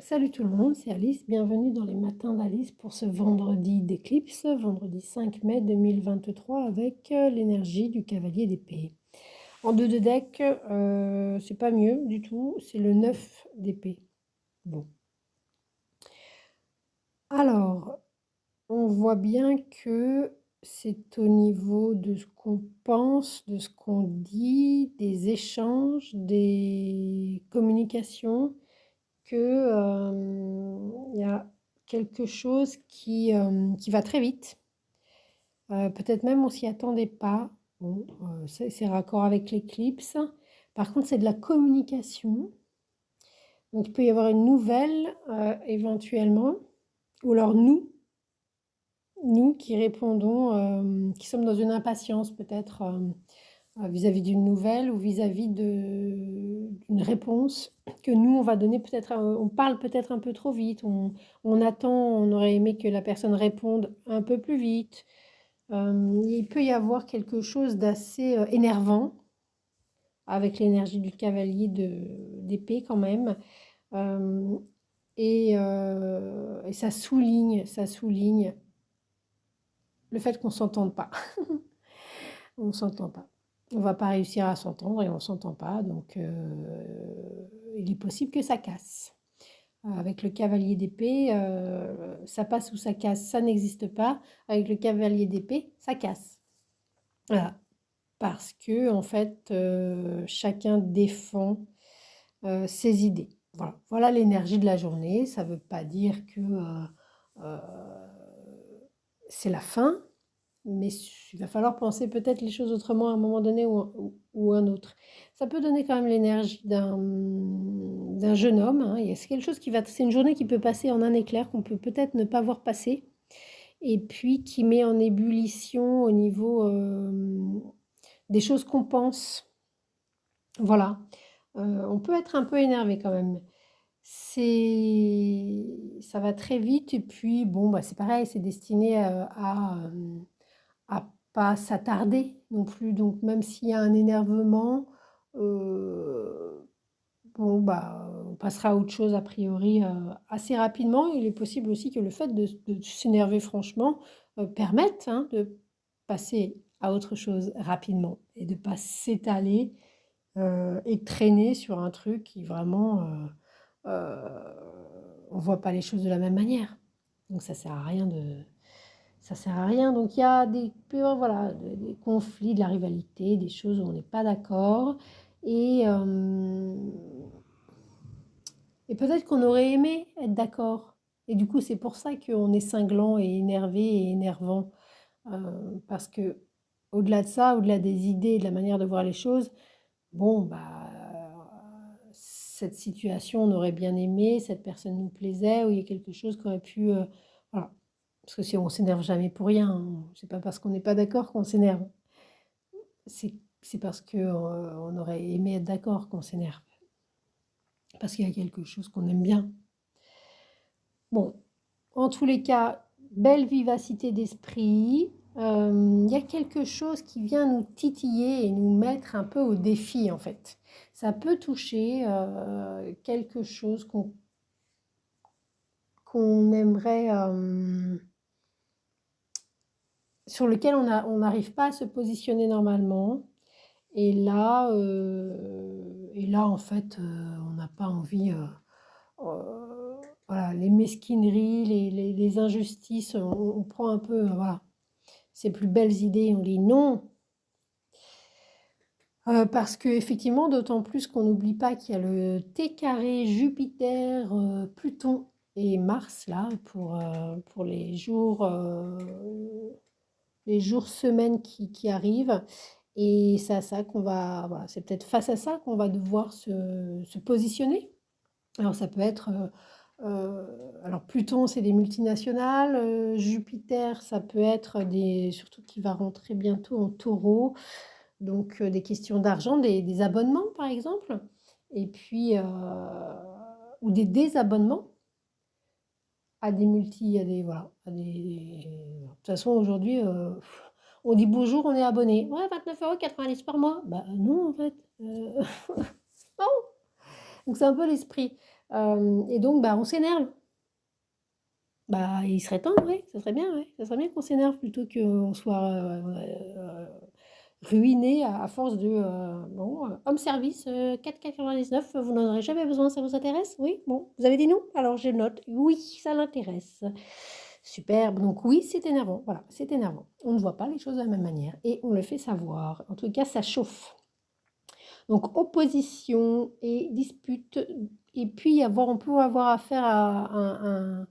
Salut tout le monde, c'est Alice. Bienvenue dans les matins d'Alice pour ce vendredi d'éclipse, vendredi 5 mai 2023 avec l'énergie du cavalier d'épée. En 2 de deck, c'est pas mieux du tout, c'est le 9 d'épée. Bon. Alors, on voit bien que c'est au niveau de ce qu'on pense, de ce qu'on dit, des échanges, des communications, que, il y a quelque chose qui va très vite. Peut-être même on s'y attendait pas. Bon, c'est raccord avec l'éclipse. Par contre, c'est de la communication. Donc il peut y avoir une nouvelle, éventuellement, ou alors nous qui répondons, qui sommes dans une impatience peut-être, vis-à-vis d'une nouvelle ou vis-à-vis d'une réponse que nous, on va donner peut-être, on parle peut-être un peu trop vite, on attend, on aurait aimé que la personne réponde un peu plus vite. Il peut y avoir quelque chose d'assez énervant avec l'énergie du cavalier d'épée quand même. Euh, et ça souligne le fait qu'on ne s'entende pas. On ne s'entend pas. On va pas réussir à s'entendre et on s'entend pas, donc il est possible que ça casse. Avec le cavalier d'épée, ça passe ou ça casse, ça n'existe pas. Avec le cavalier d'épée, ça casse. Voilà. Parce que en fait, chacun défend ses idées. Voilà, voilà l'énergie de la journée. Ça ne veut pas dire que euh, c'est la fin, mais il va falloir penser peut-être les choses autrement à un moment donné ou un autre. Ça peut donner quand même l'énergie d'un jeune homme, hein. C'est quelque chose c'est une journée qui peut passer en un éclair, qu'on peut peut-être ne pas voir passer, et puis qui met en ébullition au niveau des choses qu'on pense. Voilà. On peut être un peu énervé quand même. Ça va très vite, et puis bon, bah, c'est pareil, c'est destiné à pas s'attarder non plus. Donc même s'il y a un énervement, bon bah on passera à autre chose a priori assez rapidement. Il est possible aussi que le fait de s'énerver franchement permette, hein, de passer à autre chose rapidement et de pas s'étaler et traîner sur un truc qui vraiment on voit pas les choses de la même manière. Donc ça sert à rien de ça sert à rien. Donc il y a voilà, des conflits, de la rivalité, des choses où on n'est pas d'accord. Et, euh, et peut-être qu'on aurait aimé être d'accord. Et du coup, c'est pour ça qu'on est cinglant et énervé et énervant. Parce que au-delà de ça, au-delà des idées, de la manière de voir les choses, bon, bah, cette situation, on aurait bien aimé, cette personne nous plaisait, ou il y a quelque chose qui aurait pu... voilà. Parce que si on s'énerve jamais pour rien, hein, c'est pas parce qu'on n'est pas d'accord qu'on s'énerve. C'est parce que on aurait aimé être d'accord qu'on s'énerve. Parce qu'il y a quelque chose qu'on aime bien. Bon, en tous les cas, belle vivacité d'esprit. Il y a quelque chose qui vient nous titiller et nous mettre un peu au défi en fait. Ça peut toucher quelque chose qu'on aimerait, sur lequel on n'arrive pas à se positionner normalement. Et là en fait, on n'a pas envie, voilà, les mesquineries, les injustices, on prend un peu, voilà, ces plus belles idées, on dit non. Parce qu'effectivement, d'autant plus qu'on n'oublie pas qu'il y a le T carré Jupiter, Pluton et Mars là pour les jours, semaines qui arrivent. Et c'est à ça qu'on va, voilà, c'est peut-être face à ça qu'on va devoir se positionner. Alors ça peut être, alors Pluton c'est des multinationales, Jupiter ça peut être surtout qui va rentrer bientôt en Taureau, donc des questions d'argent, des abonnements par exemple, et puis ou des désabonnements à des multi, à des voilà, de toute façon aujourd'hui on dit bonjour, on est abonné. Ouais, 29,90 € par mois. Bah non en fait. Non. Donc c'est un peu l'esprit. Et donc, bah, on s'énerve. Bah, il serait temps, oui, ça serait bien, ouais. Ça serait bien qu'on s'énerve plutôt qu'on soit ruiné à force de bon, homme service 4,99 €, vous n'en aurez jamais besoin, ça vous intéresse? Oui? Bon, vous avez dit non? Alors je note, oui, ça l'intéresse. Superbe, donc oui, c'est énervant, voilà, c'est énervant. On ne voit pas les choses de la même manière et on le fait savoir. En tout cas, ça chauffe. Donc opposition et dispute, et puis on peut avoir affaire à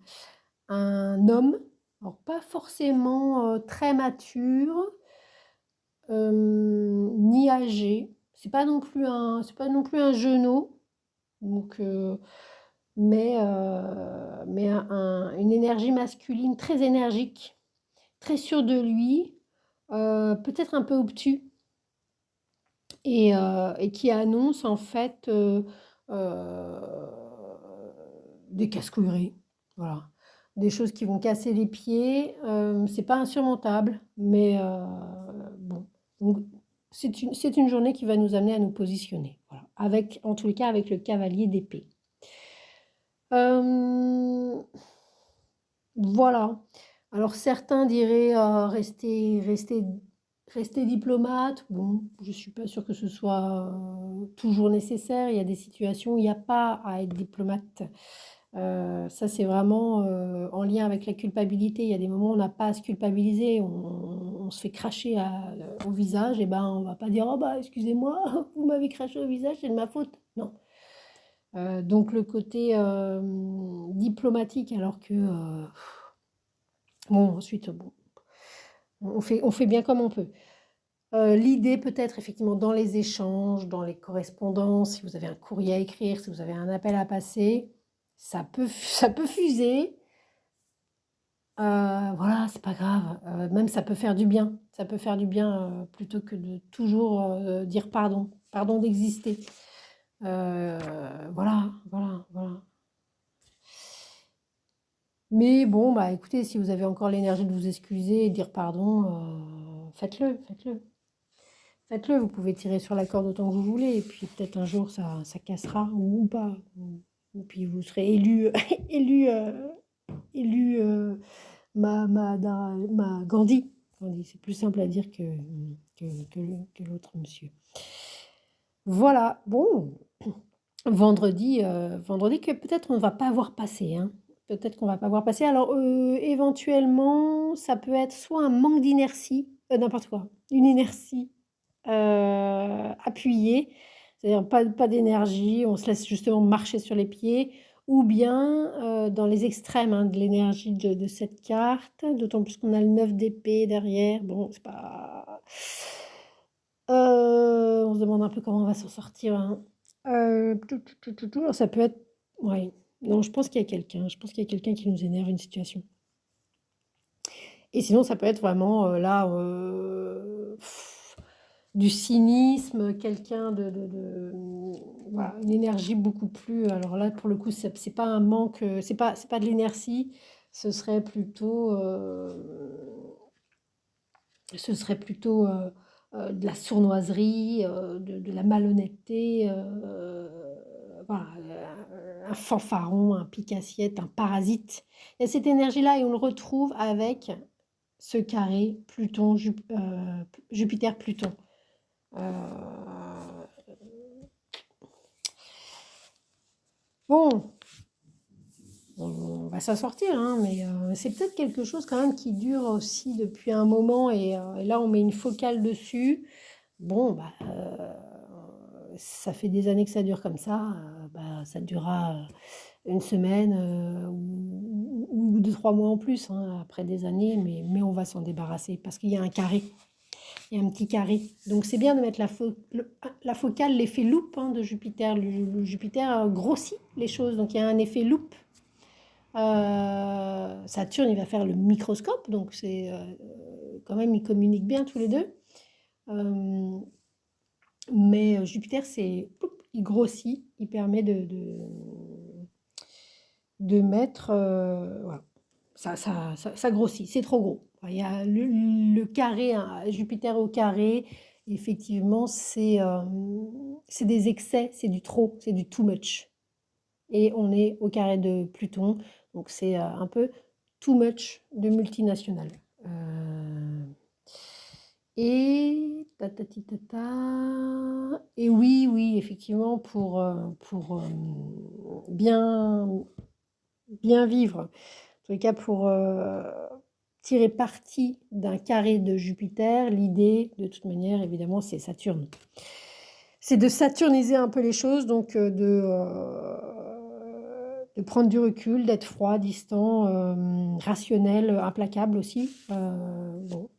un homme, alors pas forcément très mature, ni âgé. C'est pas non plus un genou, donc, mais une énergie masculine très énergique, très sûr de lui, peut-être un peu obtus. Et qui annonce en fait euh, des casse-couilleries, voilà, des choses qui vont casser les pieds. C'est pas insurmontable, mais bon, donc c'est une journée qui va nous amener à nous positionner, voilà, avec, en tous les cas, avec le cavalier d'épée. Voilà. Alors certains diraient rester diplomate. Bon, je suis pas sûre que ce soit toujours nécessaire. Il y a des situations où il n'y a pas à être diplomate. Ça, c'est vraiment en lien avec la culpabilité. Il y a des moments où on n'a pas à se culpabiliser. On se fait cracher au visage. Et ben, on va pas dire, oh bah excusez-moi, vous m'avez craché au visage, c'est de ma faute. Non. Donc le côté diplomatique, alors que bon, ensuite, bon, on fait bien comme on peut. L'idée peut-être effectivement dans les échanges, dans les correspondances, si vous avez un courrier à écrire, si vous avez un appel à passer, ça peut fuser. Voilà, c'est pas grave. Même ça peut faire du bien. Ça peut faire du bien plutôt que de toujours dire pardon. Pardon d'exister. Voilà, voilà, voilà. Mais bon, bah écoutez, si vous avez encore l'énergie de vous excuser et de dire pardon, faites-le, faites-le. Faites-le, vous pouvez tirer sur la corde autant que vous voulez, et puis peut-être un jour ça cassera ou pas. Et puis vous serez élu, élu, élu ma Gandhi. Gandhi, c'est plus simple à dire que l'autre monsieur. Voilà, bon, vendredi, vendredi que peut-être on ne va pas voir passer, hein. Peut-être qu'on va pas voir passer. Alors, éventuellement, ça peut être soit un manque d'inertie, n'importe quoi, une inertie appuyée, c'est-à-dire pas d'énergie, on se laisse justement marcher sur les pieds, ou bien dans les extrêmes hein, de l'énergie de cette carte, d'autant plus qu'on a le 9 d'épée derrière. Bon, c'est pas. On se demande un peu comment on va s'en sortir. Hein. Ça peut être. Ouais. Non, je pense qu'il y a quelqu'un. Je pense qu'il y a quelqu'un qui nous énerve une situation. Et sinon, ça peut être vraiment là du cynisme, quelqu'un voilà, une énergie beaucoup plus. Alors là, pour le coup, c'est pas un manque, c'est pas de l'énergie, ce serait plutôt, de la sournoiserie, de la malhonnêteté, voilà, un fanfaron, un pique-assiette, un parasite. Il y a cette énergie-là et on le retrouve avec ce carré Jupiter-Pluton. Bon, on va s'en sortir, hein, mais c'est peut-être quelque chose quand même qui dure aussi depuis un moment et là on met une focale dessus. Bon, bah, ça fait des années que ça dure comme ça, bah, ça durera une semaine ou 2-3 mois en plus, hein, après des années, mais on va s'en débarrasser parce qu'il y a un carré. Il y a un petit carré. Donc c'est bien de mettre la focale, l'effet loupe hein, de Jupiter. Le Jupiter grossit les choses, donc il y a un effet loupe. Saturne, il va faire le microscope, donc c'est quand même, ils communiquent bien tous les deux. Mais Jupiter, il grossit, il permet de mettre... voilà. Ça grossit, c'est trop gros. Il y a le carré, hein, Jupiter au carré, effectivement, c'est des excès, c'est du trop, c'est du too much. et on est au carré de Pluton, donc c'est un peu too much de multinationales. Et tatati tata. Et oui, oui, effectivement, pour bien, bien vivre, en tous les cas pour tirer parti d'un carré de Jupiter, l'idée, de toute manière, évidemment, c'est Saturne. C'est de saturniser un peu les choses, donc de prendre du recul, d'être froid, distant, rationnel, implacable aussi. Bon,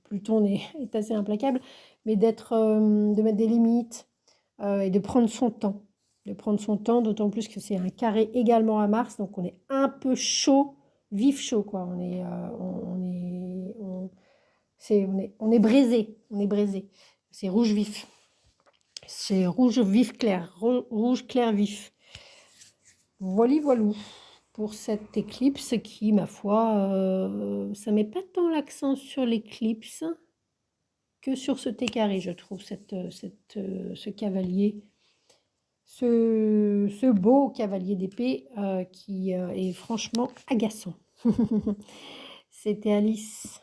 Pluton est assez implacable, mais de mettre des limites et de prendre son temps. De prendre son temps, d'autant plus que c'est un carré également à Mars, donc on est un peu chaud, vif chaud, quoi. On est braisé, on est braisé. C'est rouge vif. C'est rouge vif clair, rouge clair vif. Voilà, voilou pour cette éclipse qui, ma foi, ça met pas tant l'accent sur l'éclipse que sur ce T carré, je trouve, ce cavalier, ce beau cavalier d'épée qui est franchement agaçant. C'était Alice.